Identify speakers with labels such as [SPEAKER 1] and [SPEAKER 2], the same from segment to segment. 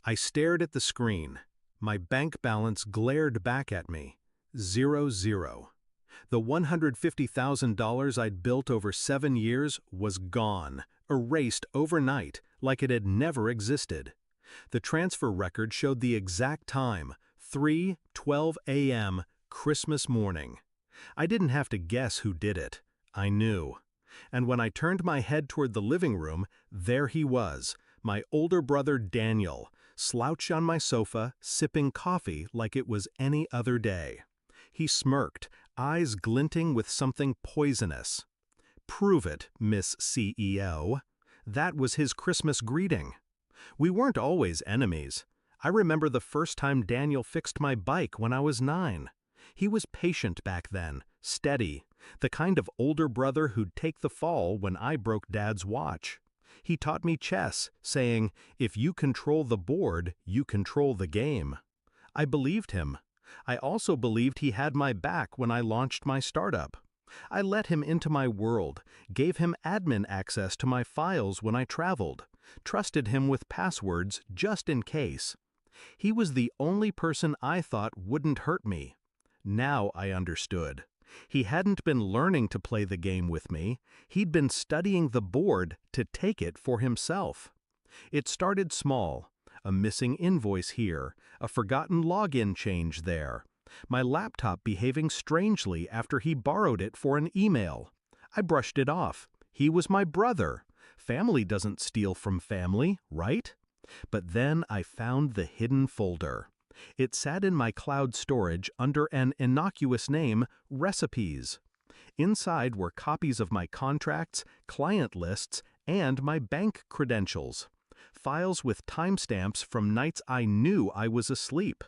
[SPEAKER 1] I stared at the screen. My bank balance glared back at me. 0. The $150,000 I'd built over 7 years was gone, erased overnight, like it had never existed. The transfer record showed the exact time, 3:12 a.m., Christmas morning. I didn't have to guess who did it. I knew. And when I turned my head toward the living room, there he was, my older brother Daniel, slouched on my sofa, sipping coffee like it was any other day. He smirked, eyes glinting with something poisonous. "Prove it, Miss CEO." That was his Christmas greeting. We weren't always enemies. I remember the first time Daniel fixed my bike when I was 9. He was patient back then, steady, the kind of older brother who'd take the fall when I broke Dad's watch. He taught me chess, saying, "If you control the board, you control the game." I believed him. I also believed he had my back when I launched my startup. I let him into my world, gave him admin access to my files when I traveled, trusted him with passwords just in case. He was the only person I thought wouldn't hurt me. Now I understood. He hadn't been learning to play the game with me, he'd been studying the board to take it for himself. It started small, a missing invoice here, a forgotten login change there, my laptop behaving strangely after he borrowed it for an email. I brushed it off. He was my brother. Family doesn't steal from family, right? But then I found the hidden folder. It sat in my cloud storage under an innocuous name, Recipes. Inside were copies of my contracts, client lists, and my bank credentials. Files with timestamps from nights I knew I was asleep.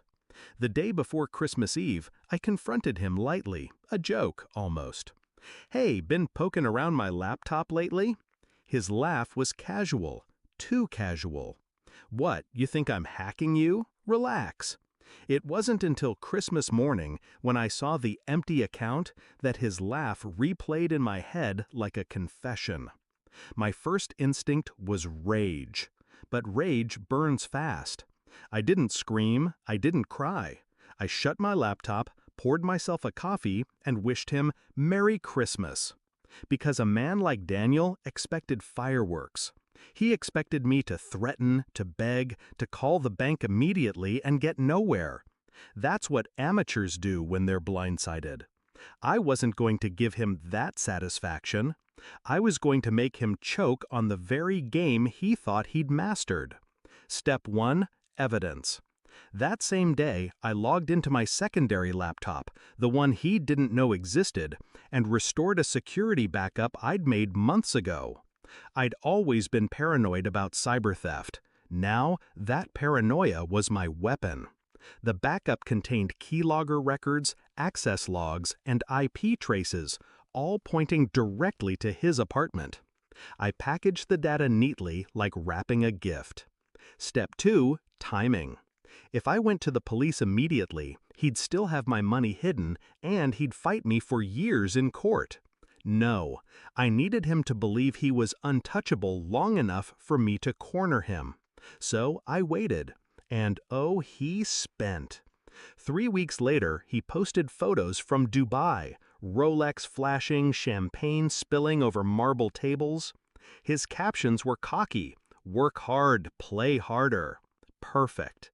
[SPEAKER 1] The day before Christmas Eve, I confronted him lightly, a joke almost. "Hey, been poking around my laptop lately?" His laugh was casual, too casual. "What, you think I'm hacking you? Relax." It wasn't until Christmas morning, when I saw the empty account, that his laugh replayed in my head like a confession. My first instinct was rage. But rage burns fast. I didn't scream, I didn't cry. I shut my laptop, poured myself a coffee, and wished him Merry Christmas. Because a man like Daniel expected fireworks. He expected me to threaten, to beg, to call the bank immediately and get nowhere. That's what amateurs do when they're blindsided. I wasn't going to give him that satisfaction. I was going to make him choke on the very game he thought he'd mastered. Step 1, evidence. That same day, I logged into my secondary laptop, the one he didn't know existed, and restored a security backup I'd made months ago. I'd always been paranoid about cyber theft. Now, that paranoia was my weapon. The backup contained keylogger records, access logs, and IP traces, all pointing directly to his apartment. I packaged the data neatly, like wrapping a gift. Step 2, timing. If I went to the police immediately, he'd still have my money hidden, and he'd fight me for years in court. No, I needed him to believe he was untouchable long enough for me to corner him. So I waited, and oh, he spent. 3 weeks later, he posted photos from Dubai, Rolex flashing, champagne spilling over marble tables. His captions were cocky, "Work hard, play harder." Perfect.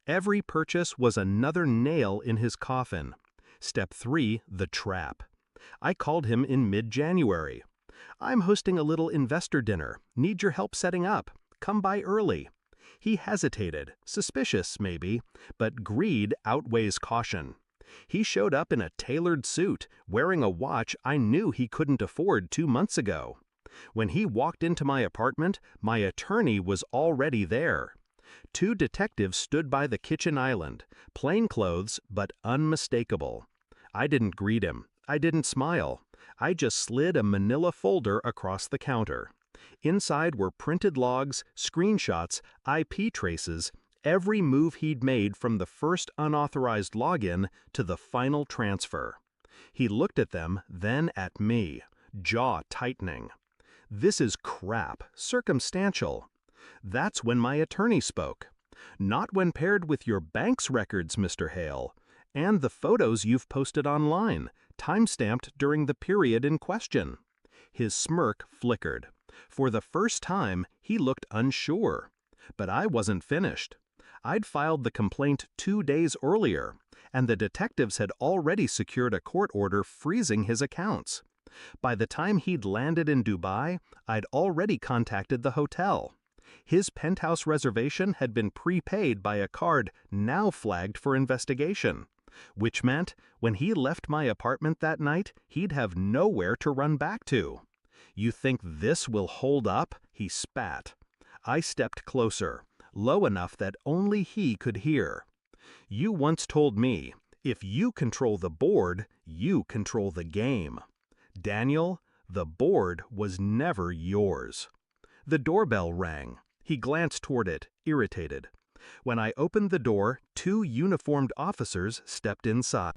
[SPEAKER 1] Every purchase was another nail in his coffin. Step 3, the trap. I called him in mid-January. "I'm hosting a little investor dinner. Need your help setting up. Come by early." He hesitated, suspicious maybe, but greed outweighs caution. He showed up in a tailored suit, wearing a watch I knew he couldn't afford 2 months ago. When he walked into my apartment, my attorney was already there. 2 detectives stood by the kitchen island, plain clothes but unmistakable. I didn't greet him. I didn't smile. I just slid a manila folder across the counter. Inside were printed logs, screenshots, IP traces, every move he'd made from the first unauthorized login to the final transfer. He looked at them, then at me, jaw tightening. "This is crap, circumstantial." That's when my attorney spoke. Not when paired with your bank's records, Mr. Hale, and the photos you've posted online, time-stamped during the period in question. His smirk flickered. For the first time, he looked unsure. But I wasn't finished. I'd filed the complaint 2 days earlier, and the detectives had already secured a court order freezing his accounts. By the time he'd landed in Dubai, I'd already contacted the hotel. His penthouse reservation had been prepaid by a card now flagged for investigation, which meant when he left my apartment that night, he'd have nowhere to run back to. "You think this will hold up?" he spat. I stepped closer, low enough that only he could hear. "You once told me, if you control the board, you control the game. Daniel, the board was never yours." The doorbell rang. He glanced toward it, irritated. When I opened the door, 2 uniformed officers stepped inside.